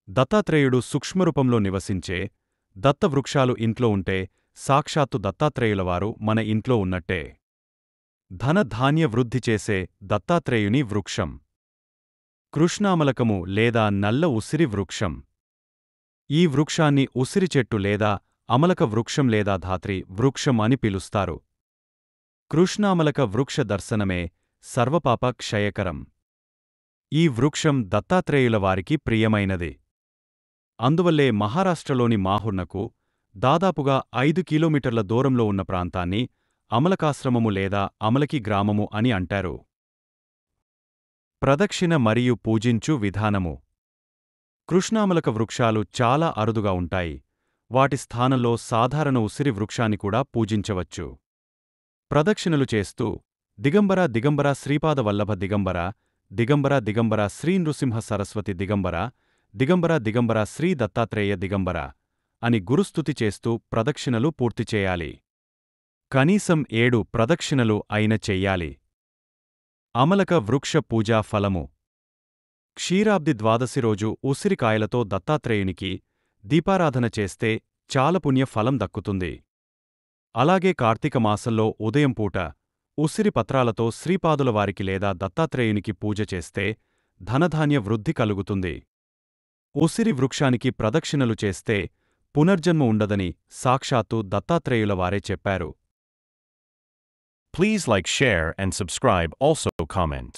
దత్తాత్రేయుడు సూక్ష్మరూపంలో నివసించే దత్తవృక్షాలు ఇంట్లో ఉంటే సాక్షాత్తు దత్తాత్రేయులవారు మన ఇంట్లో ఉన్నట్టే. ధనధాన్య వృద్ధి చేసే దత్తాత్రేయుని వృక్షం కృష్ణామలకము లేదా నల్ల ఉసిరి వృక్షం. ఈ వృక్షాన్ని ఉసిరి చెట్టు లేదా అమలక వృక్షం లేదా ధాత్రి వృక్షం అని పిలుస్తారు. కృష్ణామలక వృక్ష దర్శనమే సర్వపాప క్షయకరం. ఈ వృక్షం దత్తాత్రేయులవారికి ప్రియమైనది. అందువల్లే మహారాష్ట్రలోని మాహుర్నకు దాదాపుగా 5 కిలోమీటర్ల దూరంలో ఉన్న ప్రాంతాన్ని అమలకాశ్రమము లేదా అమలకి గ్రామము అని అంటారు. ప్రదక్షిణ మరియు పూజించు విధానము. కృష్ణామలక వృక్షాలు చాలా అరుదుగా ఉంటాయి. వాటి స్థానంలో సాధారణ ఉసిరి వృక్షాన్ని కూడా పూజించవచ్చు. ప్రదక్షిణలు చేస్తూ దిగంబర దిగంబర శ్రీపాద వల్లభ దిగంబర, దిగంబర దిగంబర శ్రీ నృసింహ సరస్వతి దిగంబర, దిగంబర దిగంబర శ్రీ దత్తాత్రేయ దిగంబర అని గురుస్తుతి చేస్తూ ప్రదక్షిణలు పూర్తి చేయాలి. కనీసం 7 ప్రదక్షిణలు అయిన చెయ్యాలి. అమలక వృక్ష పూజా ఫలము. క్షీరాబ్ది ద్వాదశి రోజు ఉసిరికాయలతో దత్తాత్రేయునికి దీపారాధన చేస్తే చాలా పుణ్య ఫలం దక్కుతుంది. అలాగే కార్తీక మాసంలో ఉదయం పూట ఉసిరి పత్రాలతో శ్రీపాదుల వారికి లేదా దత్తాత్రేయునికి పూజ చేస్తే ధనధాన్య వృద్ధి కలుగుతుంది. ఉసిరి వృక్షానికి ప్రదక్షిణలు చేస్తే పునర్జన్మ ఉండదని సాక్షాత్తు దత్తాత్రేయుల వారే చెప్పారు. Please like, share and subscribe, also comment.